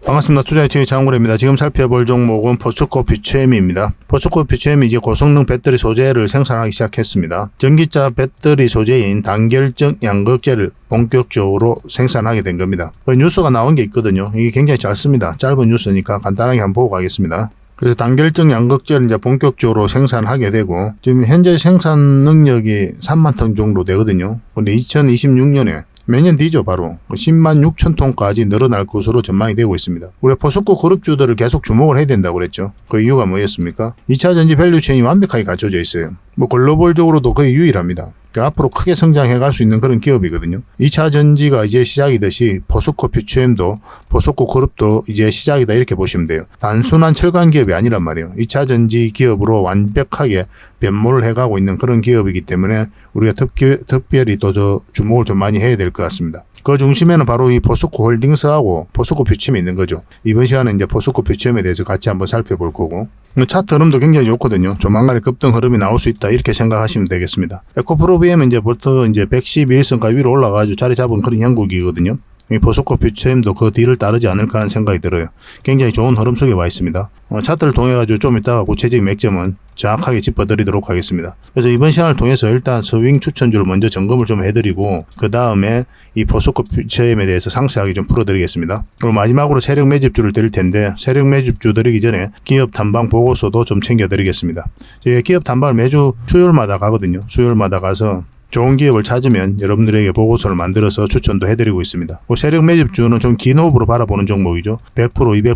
반갑습니다. 투자의칭의 장군입니다. 지금 살펴볼 종목은 포스코 퓨처엠입니다. 포스코 퓨처엠이 이제 고성능 배터리 소재를 생산하기 시작했습니다. 전기차 배터리 소재인 단결적 양극재를 본격적으로 생산하게 된 겁니다. 뉴스가 나온 게 있거든요. 이게 굉장히 짧습니다. 짧은 뉴스니까 간단하게 한번 보고 가겠습니다. 그래서 단결적 양극재를 이제 본격적으로 생산하게 되고, 지금 현재 생산 능력이 3만 톤 정도 되거든요. 근데 2026년에 몇 년 뒤죠, 바로 10만 6천 톤까지 늘어날 것으로 전망이 되고 있습니다. 우리 포스코 그룹주들을 계속 주목을 해야 된다고 그랬죠. 그 이유가 뭐였습니까? 2차 전지 밸류체인이 완벽하게 갖춰져 있어요. 글로벌적으로도 거의 유일합니다. 앞으로 크게 성장해 갈 수 있는 그런 기업이거든요. 2차 전지가 이제 시작이듯이 포스코 퓨처엠도 포스코 그룹도 이제 시작이다, 이렇게 보시면 돼요. 단순한 철강 기업이 아니란 말이에요. 2차 전지 기업으로 완벽하게 변모를 해가고 있는 그런 기업이기 때문에 우리가 특별히 또 주목을 좀 많이 해야 될 것 같습니다. 그 중심에는 바로 이 포스코 홀딩스하고 포스코 퓨처엠이 있는 거죠. 이번 시간에 이제 포스코 퓨처엠에 대해서 같이 한번 살펴볼 거고, 차트 흐름도 굉장히 좋거든요. 조만간에 급등 흐름이 나올 수 있다, 이렇게 생각하시면 되겠습니다. 에코프로비엠은 이제부터 111선까지 위로 올라가지고 자리 잡은 그런 형국이거든요. 이 포스코 퓨처엠도 그 뒤를 따르지 않을까 하는 생각이 들어요. 굉장히 좋은 흐름 속에 와 있습니다. 차트를 통해 가지고 좀 이따가 구체적인 맥점은 정확하게 짚어드리도록 하겠습니다. 그래서 이번 시간을 통해서 일단 스윙 추천주를 먼저 점검을 좀 해드리고, 그 다음에 이 포스코 퓨처엠에 대해서 상세하게 좀 풀어드리겠습니다. 그리고 마지막으로 세력 매집주를 드릴 텐데, 세력 매집주 드리기 전에 기업 탐방 보고서도 좀 챙겨드리겠습니다. 저희가 기업 탐방을 매주 수요일마다 가거든요. 수요일마다 가서 좋은 기업을 찾으면 여러분들에게 보고서를 만들어서 추천도 해드리고 있습니다. 세력 매집주는 좀 긴 호흡으로 바라보는 종목이죠. 100%,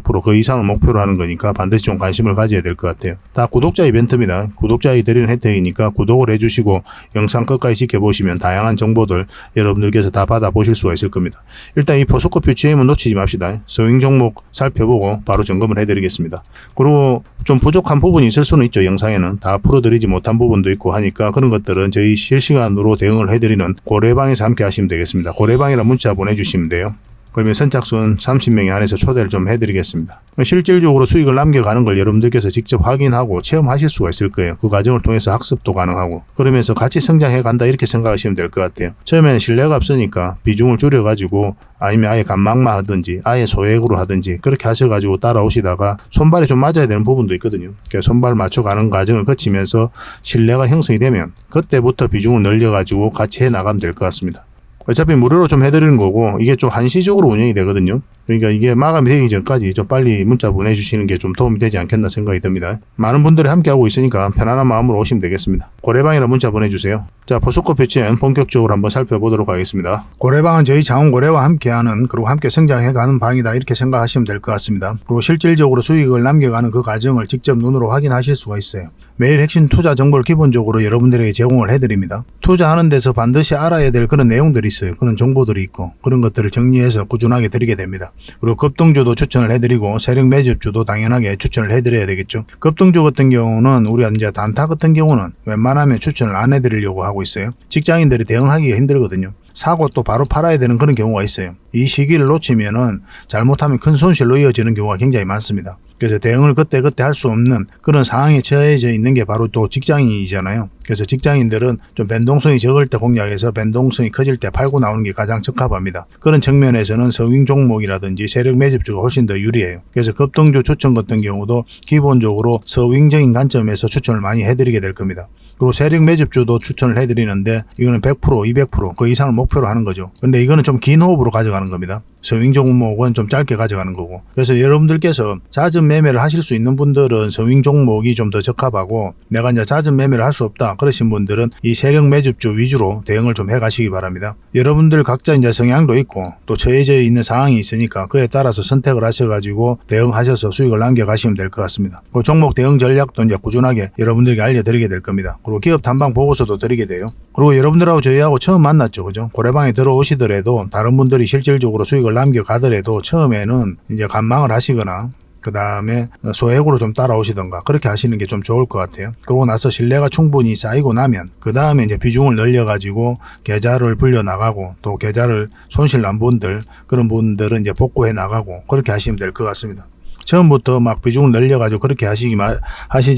200% 그 이상을 목표로 하는 거니까 반드시 좀 관심을 가져야 될 것 같아요. 다 구독자 이벤트입니다. 구독자에 드리는 혜택이니까 구독을 해주시고 영상 끝까지 지켜보시면 다양한 정보들 여러분들께서 다 받아보실 수가 있을 겁니다. 일단 이 포스코 퓨처엠은 놓치지 맙시다. 스윙 종목 살펴보고 바로 점검을 해드리겠습니다. 그리고 좀 부족한 부분이 있을 수는 있죠. 영상에는 다 풀어드리지 못한 부분도 있고 하니까 그런 것들은 저희 실시간으로 대응을 해드리는 고래방에서 함께 하시면 되겠습니다. 고래방이라 문자 보내주시면 돼요. 그러면 선착순 30명에 한해서 초대를 좀 해드리겠습니다. 실질적으로 수익을 남겨가는 걸 여러분들께서 직접 확인하고 체험하실 수가 있을 거예요. 그 과정을 통해서 학습도 가능하고, 그러면서 같이 성장해 간다, 이렇게 생각하시면 될 것 같아요. 처음에는 신뢰가 없으니까 비중을 줄여가지고 아니면 아예 감망만 하든지 아예 소액으로 하든지 그렇게 하셔가지고 따라오시다가 손발이 좀 맞아야 되는 부분도 있거든요. 그래서 손발 맞춰가는 과정을 거치면서 신뢰가 형성이 되면 그때부터 비중을 늘려가지고 같이 해나가면 될 것 같습니다. 어차피 무료로 좀 해드리는 거고, 이게 좀 한시적으로 운영이 되거든요. 그러니까 이게 마감이 되기 전까지 좀 빨리 문자 보내주시는 게 좀 도움이 되지 않겠나 생각이 듭니다. 많은 분들이 함께하고 있으니까 편안한 마음으로 오시면 되겠습니다. 고래방이라 문자 보내주세요. 자, 포스코 퓨처엠 본격적으로 한번 살펴보도록 하겠습니다. 고래방은 저희 장원고래와 함께하는, 그리고 함께 성장해가는 방이다, 이렇게 생각하시면 될 것 같습니다. 그리고 실질적으로 수익을 남겨가는 그 과정을 직접 눈으로 확인하실 수가 있어요. 매일 핵심 투자 정보를 기본적으로 여러분들에게 제공을 해드립니다. 투자하는 데서 반드시 알아야 될 그런 내용들이 있어요. 그런 정보들이 있고, 그런 것들을 정리해서 꾸준하게 드리게 됩니다. 그리고 급등주도 추천을 해드리고, 세력 매집주도 당연하게 추천을 해드려야 되겠죠. 급등주 같은 경우는 우리가 이제 단타 같은 경우는 웬만하면 추천을 안 해드리려고 하고 있어요. 직장인들이 대응하기가 힘들거든요. 사고 또 바로 팔아야 되는 그런 경우가 있어요. 이 시기를 놓치면은 잘못하면 큰 손실로 이어지는 경우가 굉장히 많습니다. 그래서 대응을 그때그때 할 수 없는 그런 상황에 처해져 있는 게 바로 또 직장인이잖아요. 그래서 직장인들은 좀 변동성이 적을 때 공략해서 변동성이 커질 때 팔고 나오는 게 가장 적합합니다. 그런 측면에서는 서윙 종목이라든지 세력 매집주가 훨씬 더 유리해요. 그래서 급등주 추천 같은 경우도 기본적으로 서윙적인 관점에서 추천을 많이 해드리게 될 겁니다. 그리고 세력 매집주도 추천을 해드리는데 이거는 100%, 200% 그 이상을 목표로 하는 거죠. 근데 이거는 좀 긴 호흡으로 가져가는 겁니다. 서윙 종목은 좀 짧게 가져가는 거고. 그래서 여러분들께서 잦은 매매를 하실 수 있는 분들은 서윙 종목이 좀 더 적합하고, 내가 이제 잦은 매매를 할 수 없다 그러신 분들은 이 세력 매집주 위주로 대응을 좀 해가시기 바랍니다. 여러분들 각자 이제 성향도 있고 또 처해져 있는 상황이 있으니까 그에 따라서 선택을 하셔가지고 대응하셔서 수익을 남겨가시면 될 것 같습니다. 그 종목 대응 전략도 이제 꾸준하게 여러분들에게 알려드리게 될 겁니다. 그리고 기업 탐방 보고서도 드리게 돼요. 그리고 여러분들하고 저희하고 처음 만났죠, 그죠? 고래방에 들어오시더라도 다른 분들이 실질적으로 수익을 남겨가더라도 처음에는 이제 관망을 하시거나 그 다음에 소액으로 좀 따라오시던가 그렇게 하시는 게 좀 좋을 것 같아요. 그러고 나서 신뢰가 충분히 쌓이고 나면 그 다음에 이제 비중을 늘려가지고 계좌를 불려 나가고, 또 계좌를 손실 난 분들, 그런 분들은 이제 복구해 나가고 그렇게 하시면 될 것 같습니다. 처음부터 막 비중을 늘려가지고 그렇게 하시지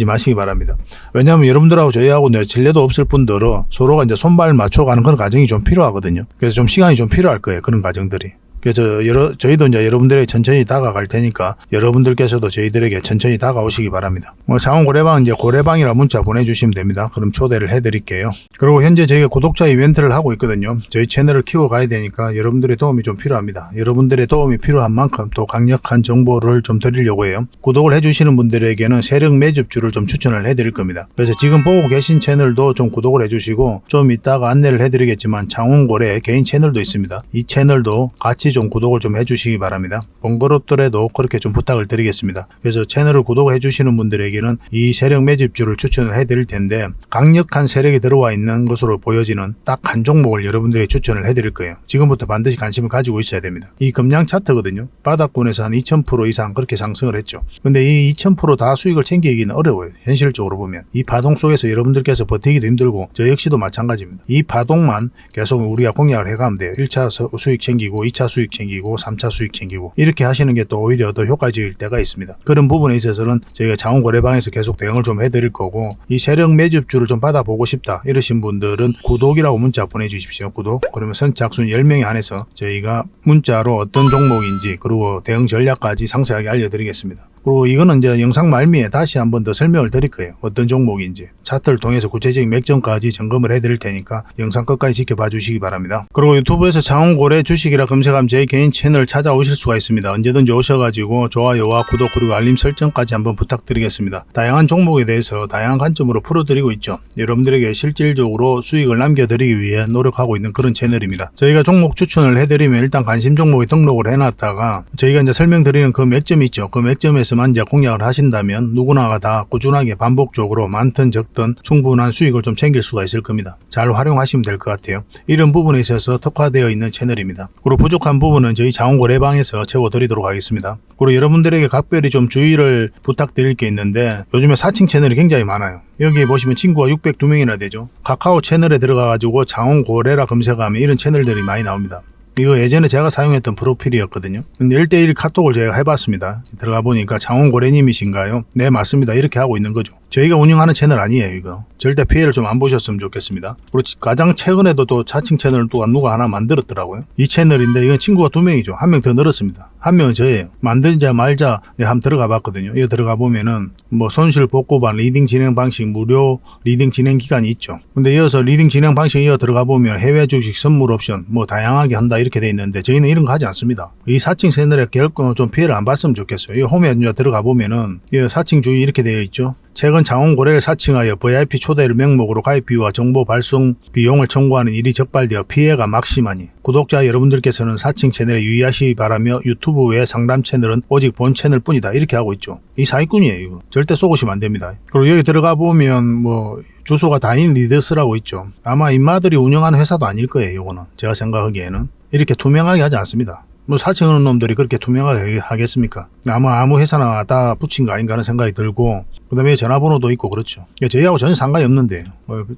마시기 바랍니다. 왜냐하면 여러분들하고 저희하고 신뢰도 없을 뿐더러 서로가 이제 손발 맞춰가는 그런 과정이 좀 필요하거든요. 그래서 좀 시간이 좀 필요할 거예요. 그런 과정들이. 그래서 저희도 이제 여러분들에게 천천히 다가갈 테니까 여러분들께서도 저희들에게 천천히 다가오시기 바랍니다. 장원 고래방 이제 고래방이라 문자 보내주시면 됩니다. 그럼 초대를 해드릴게요. 그리고 현재 저희가 구독자 이벤트를 하고 있거든요. 저희 채널을 키워가야 되니까 여러분들의 도움이 좀 필요합니다. 여러분들의 도움이 필요한 만큼 또 강력한 정보를 좀 드리려고 해요. 구독을 해주시는 분들에게는 세력 매집주를 좀 추천을 해드릴 겁니다. 그래서 지금 보고 계신 채널도 좀 구독을 해주시고 좀 이따가 안내를 해드리겠지만 장원고래 개인 채널도 있습니다. 이 채널도 같이 좀 구독을 좀 해주시기 바랍니다. 번거롭더라도 그렇게 좀 부탁을 드리겠습니다. 그래서 채널을 구독해 주시는 분들에게는 이 세력 매집주를 추천을 해드릴 텐데 강력한 세력이 들어와 있는 것으로 보여지는 딱 한 종목을 여러분들에게 추천을 해드릴 거예요. 지금부터 반드시 관심을 가지고 있어야 됩니다. 이 금량 차트거든요. 바닥권에서 한 2000% 이상 그렇게 상승을 했죠. 근데 이 2000% 다 수익을 챙기기는 어려워요. 현실적으로 보면. 이 파동 속에서 여러분들께서 버티기도 힘들고 저 역시도 마찬가지입니다. 이 파동만 계속 우리가 공략을 해가면 돼요. 1차 수익 챙기고 2차 수익 챙기고 3차 수익 챙기고 이렇게 하시는 게 또 오히려 더 효과적일 때가 있습니다. 그런 부분에 있어서는 저희가 장원고래방에서 계속 대응을 좀 해드릴 거고 이 세력 매집주를 좀 받아보고 싶다 이러신 분들은 구독이라고 문자 보내주십시오. 구독. 그러면 선착순 10명에 한해서 저희가 문자로 어떤 종목인지 그리고 대응 전략까지 상세하게 알려드리겠습니다. 그리고 이거는 이제 영상 말미에 다시 한 번 더 설명을 드릴 거예요. 어떤 종목인지. 차트를 통해서 구체적인 맥점까지 점검을 해드릴 테니까 영상 끝까지 지켜봐 주시기 바랍니다. 그리고 유튜브에서 장원고래 주식이라 검색하면 제 개인 채널 찾아오실 수가 있습니다. 언제든지 오셔가지고 좋아요와 구독 그리고 알림 설정까지 한번 부탁드리겠습니다. 다양한 종목에 대해서 다양한 관점으로 풀어드리고 있죠. 여러분들에게 실질적으로 수익을 남겨드리기 위해 노력하고 있는 그런 채널입니다. 저희가 종목 추천을 해드리면 일단 관심 종목에 등록을 해놨다가 저희가 이제 설명드리는 그 맥점이 있죠. 그 맥점에서만 이제 공략을 하신다면 누구나가 다 꾸준하게 반복적으로 많든 적든 충분한 수익을 좀 챙길 수가 있을 겁니다. 잘 활용하시면 될 것 같아요. 이런 부분에 있어서 특화되어 있는 채널입니다. 그리고 부족한 부분은 저희 장원고래방에서 채워드리도록 하겠습니다. 그리고 여러분들에게 각별히 좀 주의를 부탁드릴 게 있는데 요즘에 사칭 채널이 굉장히 많아요. 여기 보시면 친구가 602명이나 되죠. 카카오 채널에 들어가가지고 장원고래라 검색하면 이런 채널들이 많이 나옵니다. 이거 예전에 제가 사용했던 프로필이었거든요. 근데 1대1 카톡을 제가 해봤습니다. 들어가 보니까 장원고래님이신가요? 네, 맞습니다. 이렇게 하고 있는 거죠. 저희가 운영하는 채널 아니에요, 이거. 절대 피해를 좀 안 보셨으면 좋겠습니다. 그리고 가장 최근에도 또 자칭 채널을 또 누가 하나 만들었더라고요. 이 채널인데 이건 친구가 2명이죠. 한 명 더 늘었습니다. 한 명은 저예요. 만들자 말자 한번 들어가 봤거든요. 이거 들어가 보면은 뭐 손실 복구반 리딩 진행 방식 무료 리딩 진행 기간이 있죠. 근데 이어서 리딩 진행 방식 이어 들어가 보면 해외 주식 선물 옵션 뭐 다양하게 한다 이렇게 돼 있는데 저희는 이런 거 하지 않습니다. 이 사칭 채널에 결코 좀 피해를 안 봤으면 좋겠어요. 이 홈에 들어가 보면은 이 사칭 주의 이렇게 되어 있죠. 최근 장원고래를 사칭하여 VIP 초대를 명목으로 가입 비유와 정보 발송 비용을 청구하는 일이 적발되어 피해가 막심하니 구독자 여러분들께서는 사칭 채널에 유의하시기 바라며 유튜브 외 상담 채널은 오직 본 채널 뿐이다 이렇게 하고 있죠. 이 사기꾼이에요. 이거 절대 속으시면 안 됩니다. 그리고 여기 들어가 보면 뭐 주소가 다인 리더스라고 있죠. 아마 인마들이 운영하는 회사도 아닐 거예요. 이거는 제가 생각하기에는 이렇게 투명하게 하지 않습니다. 뭐 사칭하는 놈들이 그렇게 투명하게 하겠습니까? 아마 아무 회사나 다 붙인 거 아닌가 하는 생각이 들고 그 다음에 전화번호도 있고 그렇죠. 저희하고 전혀 상관이 없는데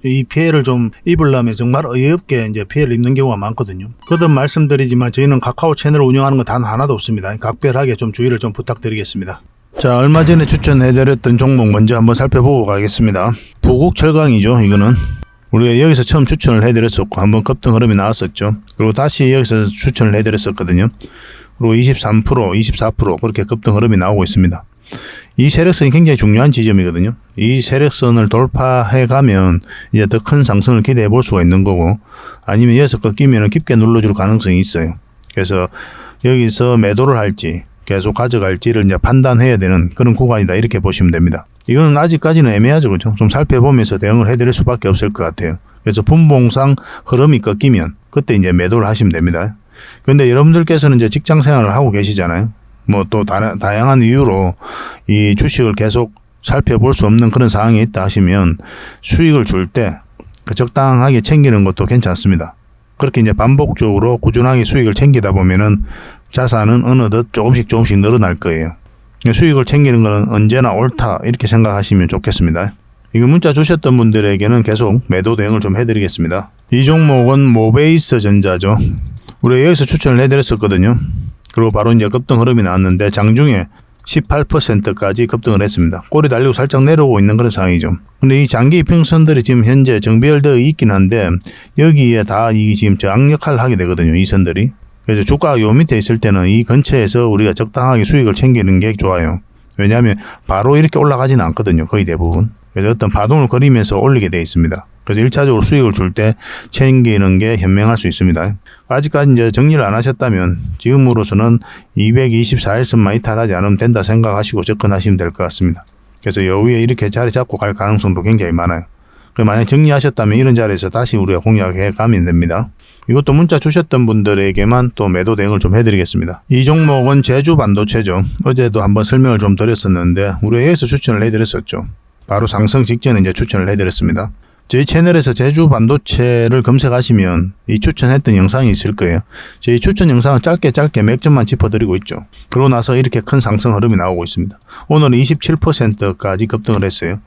이 피해를 좀 입으려면 정말 어이없게 이제 피해를 입는 경우가 많거든요. 거듭 말씀드리지만 저희는 카카오 채널을 운영하는 건 단 하나도 없습니다. 각별하게 좀 주의를 좀 부탁드리겠습니다. 자, 얼마 전에 추천해드렸던 종목 먼저 한번 살펴보고 가겠습니다. 부국철강이죠. 이거는 우리가 여기서 처음 추천을 해드렸었고 한번 급등 흐름이 나왔었죠. 그리고 다시 여기서 추천을 해드렸었거든요. 그리고 23%, 24% 그렇게 급등 흐름이 나오고 있습니다. 이 세력선이 굉장히 중요한 지점이거든요. 이 세력선을 돌파해 가면 이제 더 큰 상승을 기대해 볼 수가 있는 거고 아니면 여기서 꺾이면 깊게 눌러줄 가능성이 있어요. 그래서 여기서 매도를 할지 계속 가져갈지를 이제 판단해야 되는 그런 구간이다 이렇게 보시면 됩니다. 이거는 아직까지는 애매하죠. 그렇죠? 좀 살펴보면서 대응을 해드릴 수밖에 없을 것 같아요. 그래서 분봉상 흐름이 꺾이면 그때 이제 매도를 하시면 됩니다. 그런데 여러분들께서는 이제 직장 생활을 하고 계시잖아요. 뭐 또 다양한 이유로 이 주식을 계속 살펴볼 수 없는 그런 상황이 있다 하시면 수익을 줄 때 적당하게 챙기는 것도 괜찮습니다. 그렇게 이제 반복적으로 꾸준하게 수익을 챙기다 보면은 자산은 어느덧 조금씩 늘어날 거예요. 수익을 챙기는 것은 언제나 옳다 이렇게 생각하시면 좋겠습니다. 이거 문자 주셨던 분들에게는 계속 매도 대응을 좀 해드리겠습니다. 이 종목은 모베이스 전자죠. 우리가 여기서 추천을 해드렸었거든요. 그리고 바로 이제 급등 흐름이 나왔는데 장중에 18%까지 급등을 했습니다. 꼬리 달리고 살짝 내려오고 있는 그런 상황이죠. 근데 이 장기 이평선들이 지금 현재 정비열되어 있긴 한데 여기에 다 이 지금 저항 역할을 하게 되거든요. 이 선들이. 그래서 주가가 요 밑에 있을 때는 이 근처에서 우리가 적당하게 수익을 챙기는 게 좋아요. 왜냐하면 바로 이렇게 올라가지는 않거든요. 거의 대부분. 그래서 어떤 파동을 그리면서 올리게 되어 있습니다. 그래서 1차적으로 수익을 줄 때 챙기는 게 현명할 수 있습니다. 아직까지 이제 정리를 안 하셨다면 지금으로서는 224일선만 이탈하지 않으면 된다 생각하시고 접근하시면 될 것 같습니다. 그래서 여기에 이렇게 자리 잡고 갈 가능성도 굉장히 많아요. 만약 정리하셨다면 이런 자리에서 다시 우리가 공략해 가면 됩니다. 이것도 문자 주셨던 분들에게만 또 매도 대응을 좀 해드리겠습니다. 이 종목은 제주 반도체죠. 어제도 한번 설명을 좀 드렸었는데 우리가 여기서 추천을 해드렸었죠. 바로 상승 직전에 이제 추천을 해드렸습니다. 저희 채널에서 제주 반도체를 검색하시면 이 추천했던 영상이 있을 거예요. 저희 추천 영상은 짧게 맥점만 짚어드리고 있죠. 그러고 나서 이렇게 큰 상승 흐름이 나오고 있습니다. 오늘은 27%까지 급등을 했어요.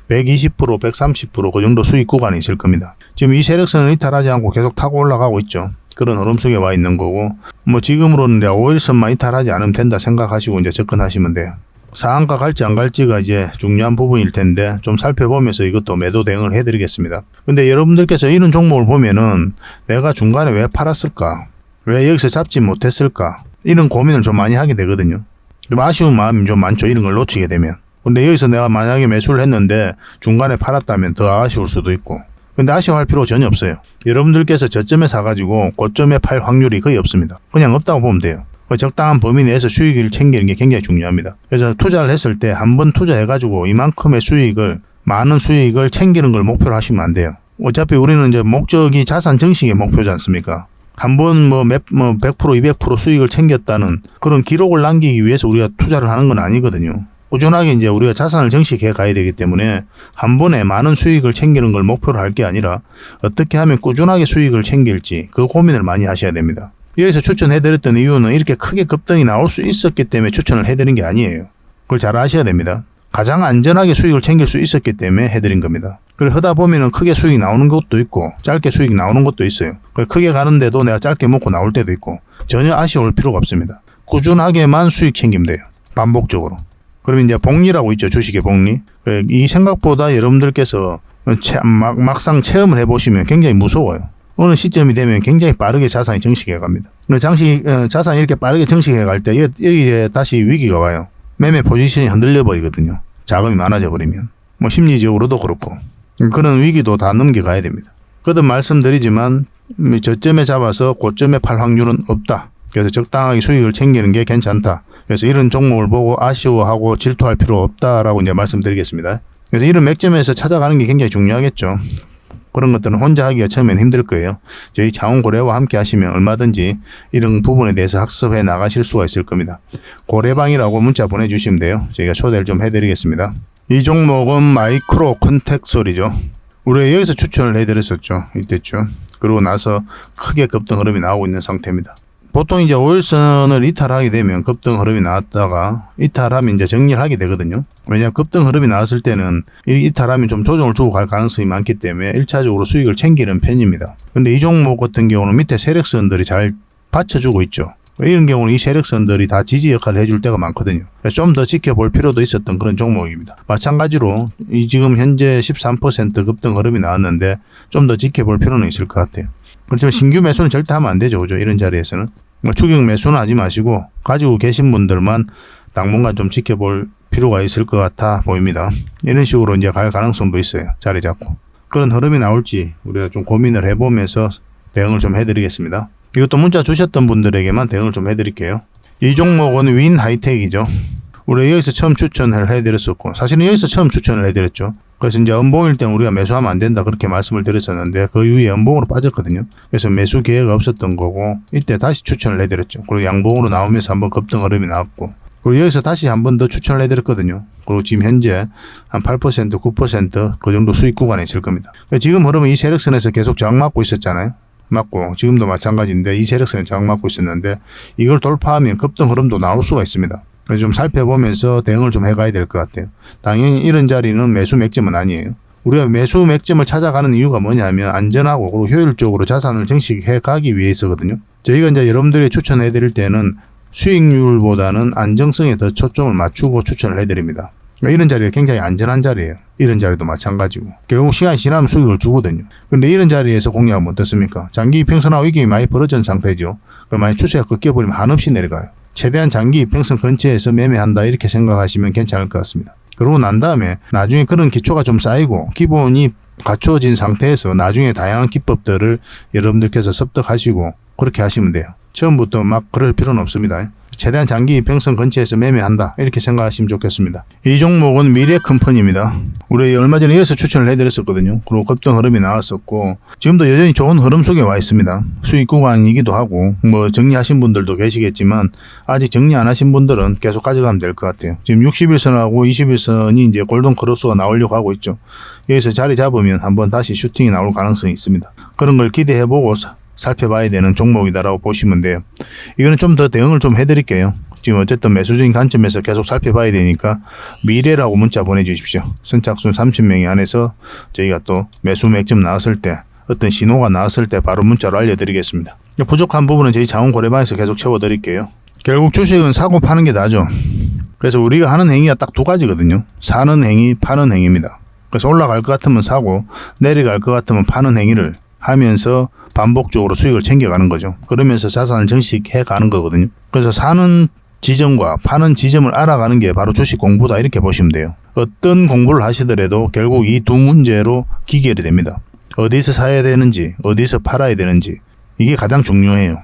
120%, 130% 그 정도 수익 구간이 있을 겁니다. 지금 이 세력선을 이탈하지 않고 계속 타고 올라가고 있죠. 그런 흐름 속에 와 있는 거고, 뭐 지금으로는 5일선만 이탈하지 않으면 된다 생각하시고 이제 접근하시면 돼요. 상한가 갈지 안 갈지가 이제 중요한 부분일 텐데 좀 살펴보면서 이것도 매도 대응을 해드리겠습니다. 근데 여러분들께서 이런 종목을 보면은 내가 중간에 왜 팔았을까? 왜 여기서 잡지 못했을까? 이런 고민을 좀 많이 하게 되거든요. 좀 아쉬운 마음이 좀 많죠. 이런 걸 놓치게 되면. 근데 여기서 내가 만약에 매수를 했는데 중간에 팔았다면 더 아쉬울 수도 있고. 근데 아쉬워할 필요 전혀 없어요. 여러분들께서 저점에 사가지고 고점에 팔 확률이 거의 없습니다. 그냥 없다고 보면 돼요. 적당한 범위 내에서 수익을 챙기는 게 굉장히 중요합니다. 그래서 투자를 했을 때 한 번 투자해가지고 이만큼의 많은 수익을 챙기는 걸 목표로 하시면 안 돼요. 어차피 우리는 이제 목적이 자산 증식의 목표지 않습니까? 한 번 100%, 200% 수익을 챙겼다는 그런 기록을 남기기 위해서 우리가 투자를 하는 건 아니거든요. 꾸준하게 이제 우리가 자산을 증식해 가야 되기 때문에 한 번에 많은 수익을 챙기는 걸 목표로 할 게 아니라 어떻게 하면 꾸준하게 수익을 챙길지 그 고민을 많이 하셔야 됩니다. 여기서 추천해드렸던 이유는 이렇게 크게 급등이 나올 수 있었기 때문에 추천을 해드린 게 아니에요. 그걸 잘 아셔야 됩니다. 가장 안전하게 수익을 챙길 수 있었기 때문에 해드린 겁니다. 그걸 하다 보면은 크게 수익이 나오는 것도 있고 짧게 수익이 나오는 것도 있어요. 크게 가는데도 내가 짧게 먹고 나올 때도 있고 전혀 아쉬울 필요가 없습니다. 꾸준하게만 수익 챙기면 돼요. 반복적으로. 그러면 이제 복리라고 있죠. 주식의 복리. 이 생각보다 여러분들께서 막상 체험을 해보시면 굉장히 무서워요. 어느 시점이 되면 굉장히 빠르게 자산이 증식해 갑니다. 자산이 이렇게 빠르게 증식해 갈 때 여기에 다시 위기가 와요. 매매 포지션이 흔들려 버리거든요. 자금이 많아져 버리면. 심리적으로도 그렇고. 그런 위기도 다 넘겨가야 됩니다. 거듭 말씀드리지만 저점에 잡아서 고점에 팔 확률은 없다. 그래서 적당하게 수익을 챙기는 게 괜찮다. 그래서 이런 종목을 보고 아쉬워하고 질투할 필요 없다라고 이제 말씀드리겠습니다. 그래서 이런 맥점에서 찾아가는 게 굉장히 중요하겠죠. 그런 것들은 혼자 하기가 처음엔 힘들 거예요. 저희 자원고래와 함께 하시면 얼마든지 이런 부분에 대해서 학습해 나가실 수가 있을 겁니다. 고래방이라고 문자 보내주시면 돼요. 저희가 초대를 좀 해드리겠습니다. 이 종목은 마이크로 컨텍솔이죠. 우리가 여기서 추천을 해드렸었죠. 이때쯤. 그러고 나서 크게 급등 흐름이 나오고 있는 상태입니다. 보통 이제 5일선을 이탈하게 되면 급등 흐름이 나왔다가 이탈하면 이제 정리를 하게 되거든요. 왜냐하면 급등 흐름이 나왔을 때는 이탈하면 좀 조정을 주고 갈 가능성이 많기 때문에 1차적으로 수익을 챙기는 편입니다. 근데 이 종목 같은 경우는 밑에 세력선들이 잘 받쳐주고 있죠. 이런 경우는 이 세력선들이 다 지지 역할을 해줄 때가 많거든요. 좀 더 지켜볼 필요도 있었던 그런 종목입니다. 마찬가지로 이 지금 현재 13% 급등 흐름이 나왔는데 좀 더 지켜볼 필요는 있을 것 같아요. 그렇지만 신규 매수는 절대 하면 안 되죠. 그죠? 이런 자리에서는. 추격 매수는 하지 마시고 가지고 계신 분들만 당분간 좀 지켜볼 필요가 있을 것 같아 보입니다. 이런 식으로 이제 갈 가능성도 있어요. 자리 잡고. 그런 흐름이 나올지 우리가 좀 고민을 해보면서 대응을 좀 해드리겠습니다. 이것도 문자 주셨던 분들에게만 대응을 좀 해드릴게요. 이 종목은 윈 하이텍이죠. 우리가 여기서 처음 추천을 해드렸었고 사실은 여기서 처음 추천을 해드렸죠. 그래서 이제 연봉일 때는 우리가 매수하면 안 된다 그렇게 말씀을 드렸었는데 그 이후에 연봉으로 빠졌거든요. 그래서 매수 기회가 없었던 거고 이때 다시 추천을 해드렸죠. 그리고 양봉으로 나오면서 한번 급등 흐름이 나왔고 그리고 여기서 다시 한 번 더 추천을 해드렸거든요. 그리고 지금 현재 한 8%, 9% 그 정도 수익 구간에 있을 겁니다. 지금 흐름은 이 세력선에서 계속 저항 맞고 있었잖아요. 맞고 지금도 마찬가지인데 이 세력선에 저항 맞고 있었는데 이걸 돌파하면 급등 흐름도 나올 수가 있습니다. 그래서 좀 살펴보면서 대응을 좀 해가야 될 것 같아요. 당연히 이런 자리는 매수 맥점은 아니에요. 우리가 매수 맥점을 찾아가는 이유가 뭐냐면 안전하고 그리고 효율적으로 자산을 증식해 가기 위해서거든요. 저희가 이제 여러분들이 추천해 드릴 때는 수익률보다는 안정성에 더 초점을 맞추고 추천을 해드립니다. 그러니까 이런 자리가 굉장히 안전한 자리예요. 이런 자리도 마찬가지고 결국 시간이 지나면 수익을 주거든요. 근데 이런 자리에서 공략하면 어떻습니까? 장기 평선하고 이게 많이 벌어진 상태죠. 그럼 만약 추세가 꺾여버리면 한없이 내려가요. 최대한 장기 이평선 근처에서 매매한다 이렇게 생각하시면 괜찮을 것 같습니다. 그러고 난 다음에 나중에 그런 기초가 좀 쌓이고 기본이 갖춰진 상태에서 나중에 다양한 기법들을 여러분들께서 습득하시고 그렇게 하시면 돼요. 처음부터 막 그럴 필요는 없습니다. 최대한 장기 이평선 근처에서 매매한다 이렇게 생각하시면 좋겠습니다. 이 종목은 미래컴퍼니입니다. 우리 얼마 전에 이어서 추천을 해드렸었거든요. 그리고 급등 흐름이 나왔었고 지금도 여전히 좋은 흐름 속에 와 있습니다. 수익 구간이기도 하고 뭐 정리하신 분들도 계시겠지만 아직 정리 안 하신 분들은 계속 가져가면 될 것 같아요. 지금 60일선하고 20일선이 이제 골든 크로스가 나오려고 하고 있죠. 여기서 자리 잡으면 한번 다시 슈팅이 나올 가능성이 있습니다. 그런 걸 기대해보고 살펴봐야 되는 종목이다라고 보시면 돼요. 이거는 좀 더 대응을 좀 해드릴게요. 지금 어쨌든 매수적인 관점에서 계속 살펴봐야 되니까 미래라고 문자 보내주십시오. 선착순 30명이 안에서 저희가 또 매수 맥점 나왔을 때 어떤 신호가 나왔을 때 바로 문자로 알려드리겠습니다. 부족한 부분은 저희 자원거래방에서 계속 채워드릴게요. 결국 주식은 사고 파는 게 나죠. 그래서 우리가 하는 행위가 딱 두 가지거든요. 사는 행위, 파는 행위입니다. 그래서 올라갈 것 같으면 사고 내려갈 것 같으면 파는 행위를 하면서 반복적으로 수익을 챙겨가는 거죠. 그러면서 자산을 증식해 가는 거거든요. 그래서 사는 지점과 파는 지점을 알아가는 게 바로 주식 공부다 이렇게 보시면 돼요. 어떤 공부를 하시더라도 결국 이 두 문제로 기결이 됩니다. 어디서 사야 되는지 어디서 팔아야 되는지 이게 가장 중요해요.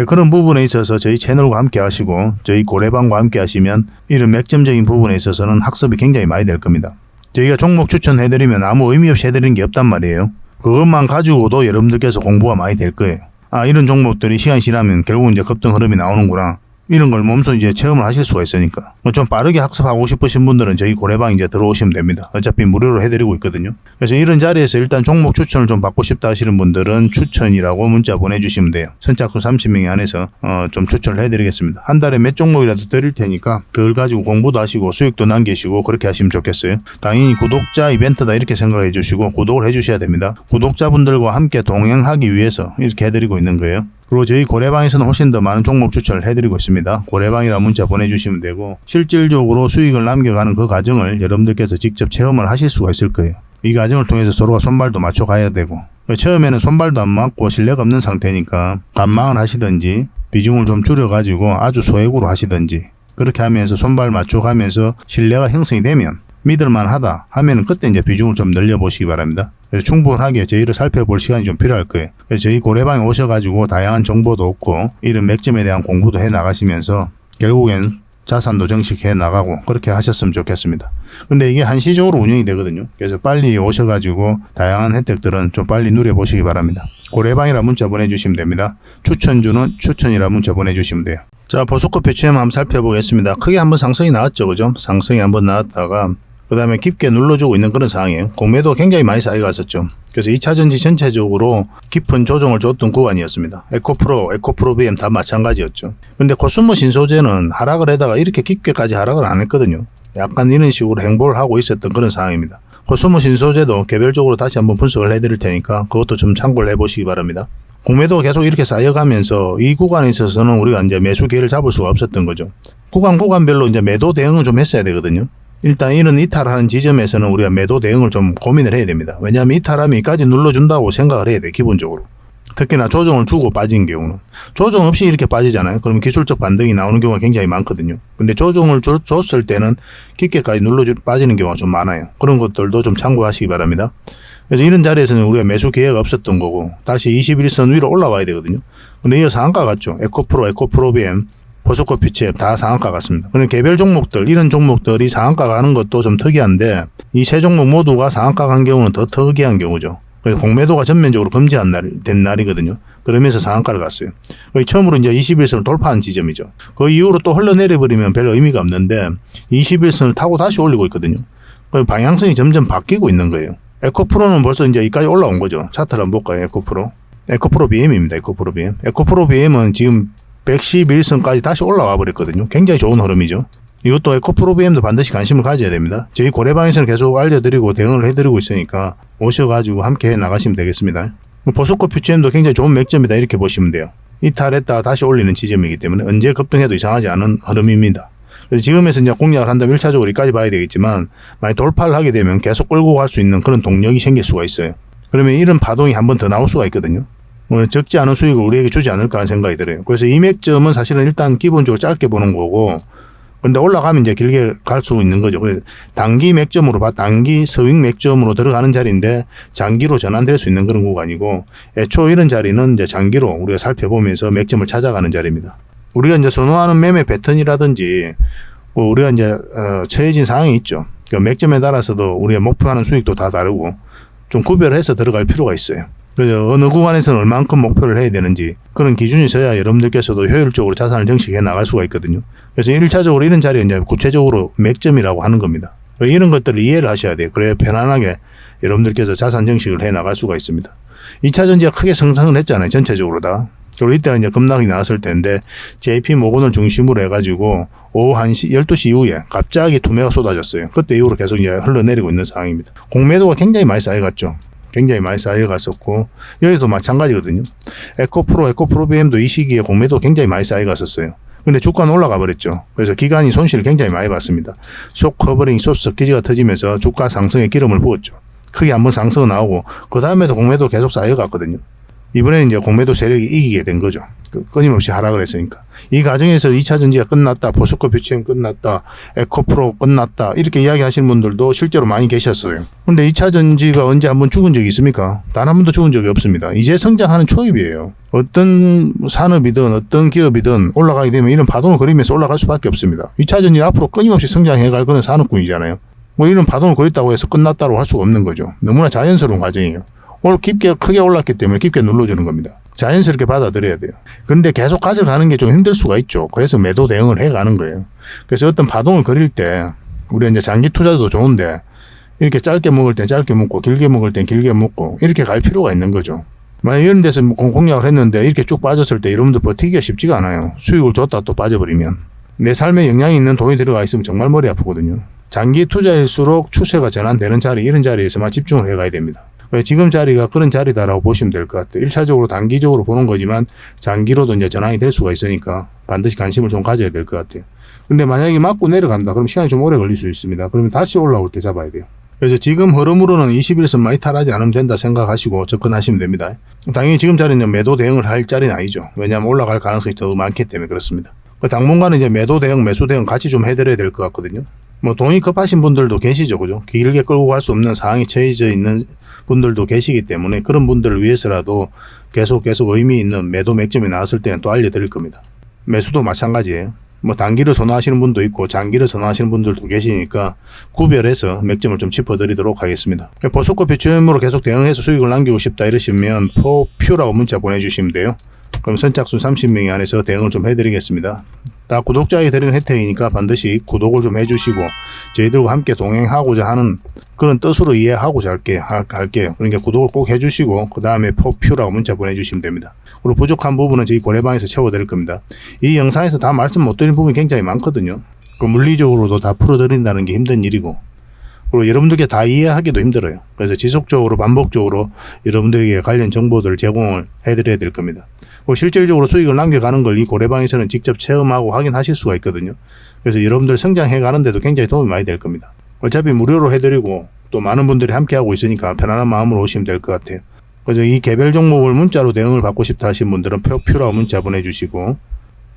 그런 부분에 있어서 저희 채널과 함께 하시고 저희 고래방과 함께 하시면 이런 맥점적인 부분에 있어서는 학습이 굉장히 많이 될 겁니다. 저희가 종목 추천해드리면 아무 의미 없이 해드리는 게 없단 말이에요. 그것만 가지고도 여러분들께서 공부가 많이 될 거예요. 아, 이런 종목들이 시간이 지나면 결국 이제 급등 흐름이 나오는구나. 이런 걸 몸소 이제 체험을 하실 수가 있으니까. 좀 빠르게 학습하고 싶으신 분들은 저희 고래방 이제 들어오시면 됩니다. 어차피 무료로 해드리고 있거든요. 그래서 이런 자리에서 일단 종목 추천을 좀 받고 싶다 하시는 분들은 추천이라고 문자 보내주시면 돼요. 선착순 30명이 안에서 좀 추천을 해드리겠습니다. 한 달에 몇 종목이라도 드릴 테니까 그걸 가지고 공부도 하시고 수익도 남기시고 그렇게 하시면 좋겠어요. 당연히 구독자 이벤트다 이렇게 생각해 주시고 구독을 해주셔야 됩니다. 구독자분들과 함께 동행하기 위해서 이렇게 해드리고 있는 거예요. 그리고 저희 고래방에서는 훨씬 더 많은 종목 추천을 해드리고 있습니다. 고래방이라 문자 보내주시면 되고 실질적으로 수익을 남겨가는 그 과정을 여러분들께서 직접 체험을 하실 수가 있을 거예요. 이 과정을 통해서 서로가 손발도 맞춰가야 되고 처음에는 손발도 안 맞고 신뢰가 없는 상태니까 반망을 하시든지 비중을 좀 줄여가지고 아주 소액으로 하시든지 그렇게 하면서 손발 맞춰가면서 신뢰가 형성이 되면 믿을만 하다 하면은 그때 이제 비중을 좀 늘려보시기 바랍니다. 그래서 충분하게 저희를 살펴볼 시간이 좀 필요할 거예요. 그래서 저희 고래방에 오셔가지고 다양한 정보도 얻고 이런 맥점에 대한 공부도 해 나가시면서 결국엔 자산도 증식해 나가고 그렇게 하셨으면 좋겠습니다. 근데 이게 한시적으로 운영이 되거든요. 그래서 빨리 오셔가지고 다양한 혜택들은 좀 빨리 누려보시기 바랍니다. 고래방이라 문자 보내주시면 됩니다. 추천주는 추천이라 문자 보내주시면 돼요. 자, 보석커피 체험 한번 살펴보겠습니다. 크게 한번 상승이 나왔죠, 그죠? 상승이 한번 나왔다가 그 다음에 깊게 눌러주고 있는 그런 상황이에요. 공매도 굉장히 많이 쌓여갔었죠. 그래서 2차전지 전체적으로 깊은 조정을 줬던 구간이었습니다. 에코프로, 에코프로 BM 다 마찬가지였죠. 근데 코스모 신소재는 하락을 해다가 이렇게 깊게까지 하락을 안 했거든요. 약간 이런 식으로 행보를 하고 있었던 그런 상황입니다. 코스모 신소재도 개별적으로 다시 한번 분석을 해드릴 테니까 그것도 좀 참고를 해보시기 바랍니다. 공매도가 계속 이렇게 쌓여가면서 이 구간에 있어서는 우리가 이제 매수 기회를 잡을 수가 없었던 거죠. 구간별로 이제 매도 대응을 좀 했어야 되거든요. 일단 이런 이탈하는 지점에서는 우리가 매도 대응을 좀 고민을 해야 됩니다. 왜냐하면 이탈하면 이까지 눌러준다고 생각을 해야 돼요. 기본적으로. 특히나 조정을 주고 빠진 경우는. 조정 없이 이렇게 빠지잖아요. 그러면 기술적 반등이 나오는 경우가 굉장히 많거든요. 근데 조정을 줬을 때는 깊게까지 빠지는 경우가 좀 많아요. 그런 것들도 좀 참고하시기 바랍니다. 그래서 이런 자리에서는 우리가 매수 기회가 없었던 거고 다시 21선 위로 올라와야 되거든요. 근데 이어 상한가 같죠. 에코프로, 에코프로 BM, 보석커피 체험 다 상한가 같습니다. 그럼 개별 종목들, 이런 종목들이 상한가 가는 것도 좀 특이한데 이 세 종목 모두가 상한가 간 경우는 더 특이한 경우죠. 그래서 공매도가 전면적으로 된 날이거든요. 그러면서 상한가를 갔어요. 처음으로 이제 21선을 돌파한 지점이죠. 그 이후로 또 흘러내려버리면 별 의미가 없는데 21선을 타고 다시 올리고 있거든요. 방향성이 점점 바뀌고 있는 거예요. 에코프로는 벌써 이제 여기까지 올라온 거죠. 차트를 한번 볼까요? 에코프로. 에코프로 BM입니다. 에코프로 BM. 에코프로 BM은 지금 111선까지 다시 올라와 버렸거든요. 굉장히 좋은 흐름이죠. 이것도 에코프로 BM도 반드시 관심을 가져야 됩니다. 저희 고래방에서는 계속 알려드리고 대응을 해드리고 있으니까 오셔가지고 함께 해 나가시면 되겠습니다. 보석커피 체험도 굉장히 좋은 맥점이다 이렇게 보시면 돼요. 이탈했다가 다시 올리는 지점이기 때문에 언제 급등해도 이상하지 않은 흐름입니다. 그래서 지금에서 이제 공략을 한다면 1차적으로 여기까지 봐야 되겠지만 만약 돌파를 하게 되면 계속 끌고 갈 수 있는 그런 동력이 생길 수가 있어요. 그러면 이런 파동이 한 번 더 나올 수가 있거든요. 뭐 적지 않은 수익을 우리에게 주지 않을까 하는 생각이 들어요. 그래서 이 맥점은 사실은 일단 기본적으로 짧게 보는 거고, 근데 올라가면 이제 길게 갈 수 있는 거죠. 그래서 단기 맥점으로 단기 서익 맥점으로 들어가는 자리인데 장기로 전환될 수 있는 그런 구간이고, 애초 이런 자리는 이제 장기로 우리가 살펴보면서 맥점을 찾아가는 자리입니다. 우리가 이제 선호하는 매매 패턴이라든지 우리가 이제 처해진 상황이 있죠. 그 맥점에 따라서도 우리가 목표하는 수익도 다 다르고 좀 구별해서 들어갈 필요가 있어요. 그래서 어느 구간에서는 얼만큼 목표를 해야 되는지 그런 기준이 있어야 여러분들께서도 효율적으로 자산을 정식해 나갈 수가 있거든요. 그래서 1차적으로 이런 자리에 이제 구체적으로 맥점이라고 하는 겁니다. 이런 것들을 이해를 하셔야 돼요. 그래야 편안하게 여러분들께서 자산 정식을 해 나갈 수가 있습니다. 2차 전지가 크게 상승을 했잖아요. 전체적으로 다. 그리고 이때가 이제 급락이 나왔을 때인데 JP 모건을 중심으로 해가지고 오후 1시, 12시 이후에 갑자기 투매가 쏟아졌어요. 그때 이후로 계속 이제 흘러내리고 있는 상황입니다. 공매도가 굉장히 많이 쌓여갔죠. 굉장히 많이 쌓여갔었고, 여기도 마찬가지거든요. 에코프로비엠도 이 시기에 공매도 굉장히 많이 쌓여갔었어요. 근데 주가는 올라가 버렸죠. 그래서 기관이 손실을 굉장히 많이 봤습니다. 숏 커버링, 숏 서키지가 터지면서 주가 상승에 기름을 부었죠. 크게 한번 상승 나오고, 그 다음에도 공매도 계속 쌓여갔거든요. 이번에는 이제 공매도 세력이 이기게 된 거죠. 끊임없이 하락을 했으니까. 이 과정에서 2차 전지가 끝났다, 포스코 퓨처엠 끝났다, 에코프로 끝났다, 이렇게 이야기하시는 분들도 실제로 많이 계셨어요. 근데 2차 전지가 언제 한번 죽은 적이 있습니까? 단 한 번도 죽은 적이 없습니다. 이제 성장하는 초입이에요. 어떤 산업이든 어떤 기업이든 올라가게 되면 이런 파동을 그리면서 올라갈 수밖에 없습니다. 2차 전지 앞으로 끊임없이 성장해갈 그런 산업군이잖아요. 뭐 이런 파동을 그렸다고 해서 끝났다고 할 수가 없는 거죠. 너무나 자연스러운 과정이에요. 오늘 크게 올랐기 때문에 깊게 눌러주는 겁니다. 자연스럽게 받아들여야 돼요. 그런데 계속 가져가는 게 좀 힘들 수가 있죠. 그래서 매도 대응을 해가는 거예요. 그래서 어떤 파동을 그릴 때 우리가 이제 장기 투자도 좋은데 이렇게 짧게 먹을 땐 짧게 먹고 길게 먹을 땐 길게 먹고 이렇게 갈 필요가 있는 거죠. 만약 이런 데서 공략을 했는데 이렇게 쭉 빠졌을 때 여러분들 버티기가 쉽지가 않아요. 수익을 줬다 또 빠져버리면. 내 삶에 영향이 있는 돈이 들어가 있으면 정말 머리 아프거든요. 장기 투자일수록 추세가 전환되는 자리, 이런 자리에서만 집중을 해가야 됩니다. 지금 자리가 그런 자리다라고 보시면 될 것 같아요. 1차적으로 단기적으로 보는 거지만 장기로도 이제 전환이 될 수가 있으니까 반드시 관심을 좀 가져야 될 것 같아요. 근데 만약에 맞고 내려간다, 그럼 시간이 좀 오래 걸릴 수 있습니다. 그러면 다시 올라올 때 잡아야 돼요. 그래서 지금 흐름으로는 21선 이탈하지 않으면 된다 생각하시고 접근하시면 됩니다. 당연히 지금 자리는 매도 대응을 할 자리는 아니죠. 왜냐하면 올라갈 가능성이 더 많기 때문에 그렇습니다. 당분간은 이제 매도 대응, 매수 대응 같이 좀 해드려야 될 것 같거든요. 뭐 돈이 급하신 분들도 계시죠, 그죠? 길게 끌고 갈 수 없는 상황이 처해져 있는 분들도 계시기 때문에 그런 분들을 위해서라도 계속 의미 있는 매도 맥점이 나왔을 때는 또 알려드릴 겁니다. 매수도 마찬가지예요. 뭐 단기를 선호하시는 분도 있고 장기를 선호하시는 분들도 계시니까 구별해서 맥점을 좀 짚어드리도록 하겠습니다. 포스코 퓨처엠으로 계속 대응해서 수익을 남기고 싶다 이러시면 포퓨라고 문자 보내주시면 돼요. 그럼 선착순 30명이 안에서 대응을 좀 해드리겠습니다. 다 구독자에게 드리는 혜택이니까 반드시 구독을 좀 해주시고 저희들과 함께 동행하고자 하는 그런 뜻으로 이해하고자 할게요. 그러니까 구독을 꼭 해주시고 그 다음에 포퓨라고 문자 보내주시면 됩니다. 그리고 부족한 부분은 저희 고래방에서 채워드릴 겁니다. 이 영상에서 다 말씀 못 드린 부분이 굉장히 많거든요. 그 물리적으로도 다 풀어드린다는 게 힘든 일이고 그리고 여러분들께 다 이해하기도 힘들어요. 그래서 지속적으로 반복적으로 여러분들에게 관련 정보들을 제공을 해드려야 될 겁니다. 실질적으로 수익을 남겨가는 걸 이 고래방에서는 직접 체험하고 확인하실 수가 있거든요. 그래서 여러분들 성장해가는 데도 굉장히 도움이 많이 될 겁니다. 어차피 무료로 해드리고 또 많은 분들이 함께하고 있으니까 편안한 마음으로 오시면 될 것 같아요. 그래서 이 개별 종목을 문자로 대응을 받고 싶다 하시는 분들은 표라고 문자 보내주시고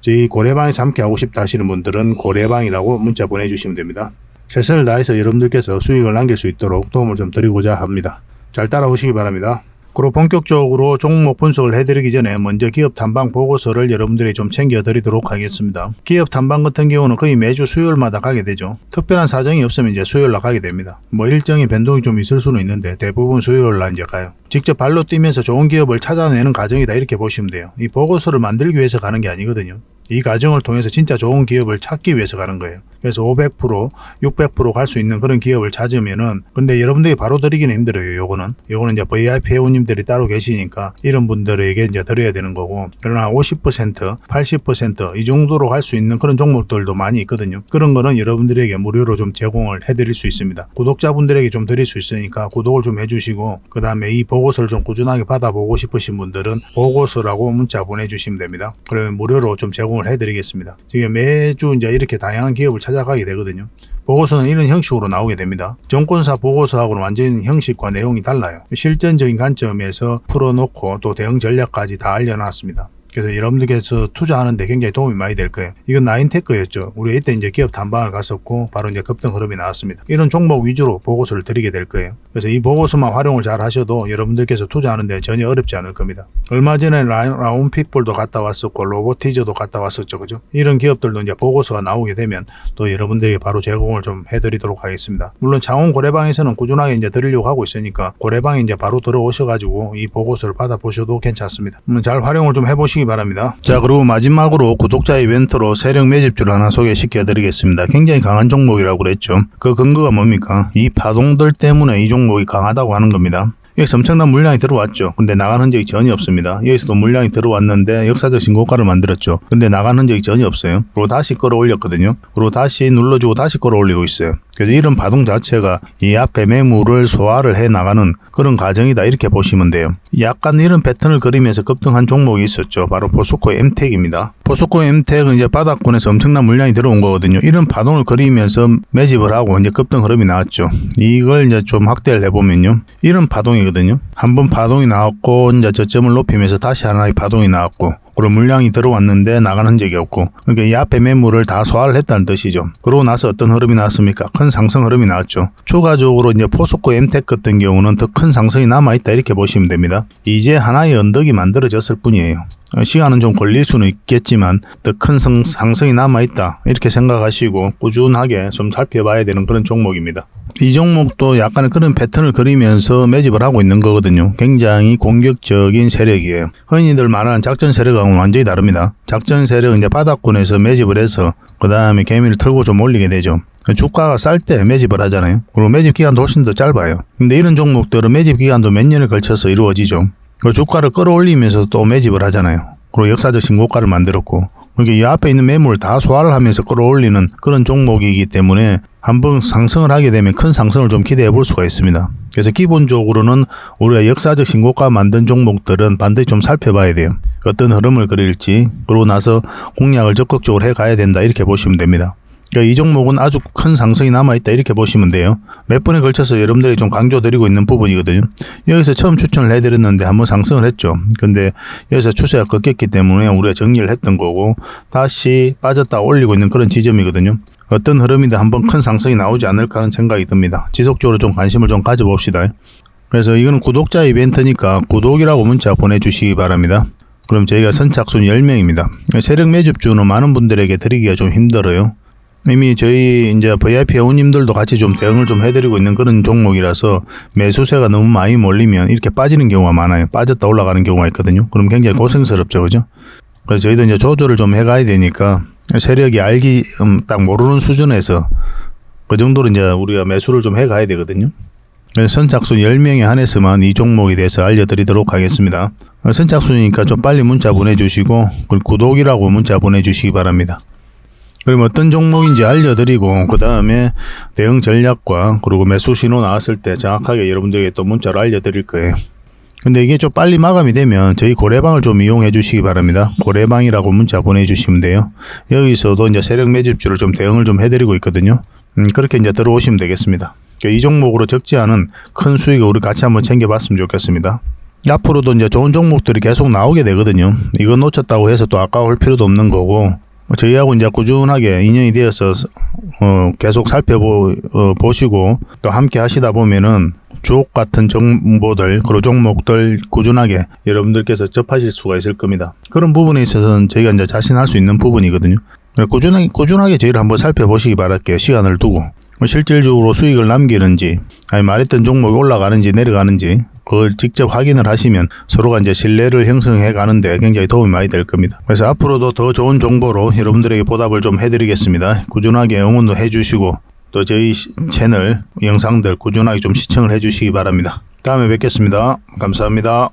저희 고래방에서 함께하고 싶다 하시는 분들은 고래방이라고 문자 보내주시면 됩니다. 최선을 다해서 여러분들께서 수익을 남길 수 있도록 도움을 좀 드리고자 합니다. 잘 따라오시기 바랍니다. 그리고 본격적으로 종목 분석을 해드리기 전에 먼저 기업 탐방 보고서를 여러분들이 좀 챙겨드리도록 하겠습니다. 기업 탐방 같은 경우는 거의 매주 수요일마다 가게 되죠. 특별한 사정이 없으면 이제 수요일날 가게 됩니다. 뭐 일정의 변동이 좀 있을 수는 있는데 대부분 수요일날 이제 가요. 직접 발로 뛰면서 좋은 기업을 찾아내는 과정이다 이렇게 보시면 돼요. 이 보고서를 만들기 위해서 가는 게 아니거든요. 이 과정을 통해서 진짜 좋은 기업을 찾기 위해서 가는 거예요. 그래서 500%, 600% 갈 수 있는 그런 기업을 찾으면은 근데 여러분들이 바로 드리기는 힘들어요. 요거는 이제 VIP 회원님들이 따로 계시니까 이런 분들에게 이제 드려야 되는 거고 그러나 50%, 80% 이 정도로 갈 수 있는 그런 종목들도 많이 있거든요. 그런 거는 여러분들에게 무료로 좀 제공을 해드릴 수 있습니다. 구독자분들에게 좀 드릴 수 있으니까 구독을 좀 해주시고 그 다음에 이 보고서를 좀 꾸준하게 받아보고 싶으신 분들은 보고서라고 문자 보내주시면 됩니다. 그러면 무료로 좀 제공을 해드리겠습니다. 지금 매주 이제 이렇게 다양한 기업을 찾아가게 되거든요. 보고서는 이런 형식으로 나오게 됩니다. 정권사 보고서하고는 완전히 형식과 내용이 달라요. 실전적인 관점에서 풀어놓고 또 대응 전략까지 다 알려놨습니다. 그래서 여러분들께서 투자하는데 굉장히 도움이 많이 될 거예요. 이건 나인테크였죠. 우리 이때 이제 기업 탐방을 갔었고 바로 이제 급등 흐름이 나왔습니다. 이런 종목 위주로 보고서를 드리게 될 거예요. 그래서 이 보고서만 활용을 잘 하셔도 여러분들께서 투자하는데 전혀 어렵지 않을 겁니다. 얼마 전에 라운핏볼도 갔다 왔었고 로보티저도 갔다 왔었죠. 그죠? 이런 기업들도 이제 보고서가 나오게 되면 또 여러분들에게 바로 제공을 좀 해드리도록 하겠습니다. 물론 창원 고래방에서는 꾸준하게 이제 드리려고 하고 있으니까 고래방에 이제 바로 들어오셔가지고 이 보고서를 받아보셔도 괜찮습니다. 잘 활용을 좀 해보시기 바랍니다. 자, 그리고 마지막으로 구독자 이벤트로 세력 매집주를 하나 소개시켜 드리겠습니다. 굉장히 강한 종목이라고 그랬죠. 그 근거가 뭡니까? 이 파동들 때문에 이 종목이 강하다고 하는 겁니다. 여기서 엄청난 물량이 들어왔죠. 근데 나간 흔적이 전혀 없습니다. 여기서도 물량이 들어왔는데 역사적 신고가를 만들었죠. 근데 나간 흔적이 전혀 없어요. 그리고 다시 끌어올렸거든요. 그리고 다시 눌러주고 다시 끌어올리고 있어요. 그래서 이런 파동 자체가 이 앞에 매물을 소화를 해 나가는 그런 과정이다 이렇게 보시면 돼요. 약간 이런 패턴을 그리면서 급등한 종목이 있었죠. 바로 포스코 엠텍입니다. 포스코 엠텍은 이제 바닥권에서 엄청난 물량이 들어온 거거든요. 이런 파동을 그리면서 매집을 하고 이제 급등 흐름이 나왔죠. 이걸 이제 좀 확대를 해보면요. 이런 파동이거든요. 한번 파동이 나왔고 이제 저점을 높이면서 다시 하나의 파동이 나왔고 그리고 물량이 들어왔는데 나간 흔적이 없고 그러니까 이 앞에 매물을 다 소화를 했다는 뜻이죠. 그러고 나서 어떤 흐름이 나왔습니까? 큰 상승 흐름이 나왔죠. 추가적으로 이제 포스코 엠텍 같은 경우는 더 큰 상승이 남아있다 이렇게 보시면 됩니다. 이제 하나의 언덕이 만들어졌을 뿐이에요. 시간은 좀 걸릴 수는 있겠지만 더 큰 상승이 남아있다 이렇게 생각하시고 꾸준하게 좀 살펴봐야 되는 그런 종목입니다. 이 종목도 약간의 그런 패턴을 그리면서 매집을 하고 있는 거거든요. 굉장히 공격적인 세력이에요. 흔히들 말하는 작전 세력하고는 완전히 다릅니다. 작전 세력은 이제 바닥권에서 매집을 해서 그 다음에 개미를 털고 좀 올리게 되죠. 주가가 쌀 때 매집을 하잖아요. 그리고 매집 기간도 훨씬 더 짧아요. 근데 이런 종목들은 매집 기간도 몇 년을 걸쳐서 이루어지죠. 그리고 주가를 끌어올리면서 또 매집을 하잖아요. 그리고 역사적 신고가를 만들었고 그러니까 이 앞에 있는 매물을 다 소화를 하면서 끌어올리는 그런 종목이기 때문에 한번 상승을 하게 되면 큰 상승을 좀 기대해 볼 수가 있습니다. 그래서 기본적으로는 우리가 역사적 신고가 만든 종목들은 반드시 좀 살펴봐야 돼요. 어떤 흐름을 그릴지 그러고 나서 공략을 적극적으로 해 가야 된다 이렇게 보시면 됩니다. 그러니까 이 종목은 아주 큰 상승이 남아있다 이렇게 보시면 돼요. 몇 번에 걸쳐서 여러분들이 좀 강조드리고 있는 부분이거든요. 여기서 처음 추천을 해드렸는데 한번 상승을 했죠. 근데 여기서 추세가 꺾였기 때문에 우리가 정리를 했던 거고 다시 빠졌다 올리고 있는 그런 지점이거든요. 어떤 흐름이든 한번 큰 상승이 나오지 않을까 하는 생각이 듭니다. 지속적으로 좀 관심을 좀 가져봅시다. 그래서 이거는 구독자 이벤트니까 구독이라고 문자 보내주시기 바랍니다. 그럼 저희가 선착순 10명입니다. 세력 매집주는 많은 분들에게 드리기가 좀 힘들어요. 이미 저희 이제 VIP 회원님들도 같이 좀 대응을 좀 해드리고 있는 그런 종목이라서 매수세가 너무 많이 몰리면 이렇게 빠지는 경우가 많아요. 빠졌다 올라가는 경우가 있거든요. 그럼 굉장히 고생스럽죠, 그죠? 그래서 저희도 이제 조절을 좀 해가야 되니까 세력이 알기 딱 모르는 수준에서 그 정도로 이제 우리가 매수를 좀 해가야 되거든요. 그래서 선착순 10명에 한해서만 이 종목에 대해서 알려드리도록 하겠습니다. 선착순이니까 좀 빨리 문자 보내주시고 구독이라고 문자 보내주시기 바랍니다. 그럼 어떤 종목인지 알려드리고 그 다음에 대응 전략과 그리고 매수 신호 나왔을 때 정확하게 여러분들에게 또 문자로 알려드릴 거예요. 근데 이게 좀 빨리 마감이 되면 저희 고래방을 좀 이용해 주시기 바랍니다. 고래방이라고 문자 보내주시면 돼요. 여기서도 이제 세력 매집주를 좀 대응을 좀 해드리고 있거든요. 그렇게 이제 들어오시면 되겠습니다. 이 종목으로 적지 않은 큰 수익을 우리 같이 한번 챙겨봤으면 좋겠습니다. 앞으로도 이제 좋은 종목들이 계속 나오게 되거든요. 이거 놓쳤다고 해서 또 아까울 필요도 없는 거고 저희하고 이제 꾸준하게 인연이 되어서 계속 살펴보시고 또 함께 하시다 보면은 주옥 같은 정보들 그리고 종목들 꾸준하게 여러분들께서 접하실 수가 있을 겁니다. 그런 부분에 있어서는 저희가 이제 자신할 수 있는 부분이거든요. 꾸준하게 저희를 한번 살펴보시기 바랄게요. 시간을 두고 실질적으로 수익을 남기는지 아니 말했던 종목이 올라가는지 내려가는지 그걸 직접 확인을 하시면 서로가 이제 신뢰를 형성해 가는데 굉장히 도움이 많이 될 겁니다. 그래서 앞으로도 더 좋은 정보로 여러분들에게 보답을 좀 해드리겠습니다. 꾸준하게 응원도 해주시고 또 저희 채널 영상들 꾸준하게 좀 시청을 해주시기 바랍니다. 다음에 뵙겠습니다. 감사합니다.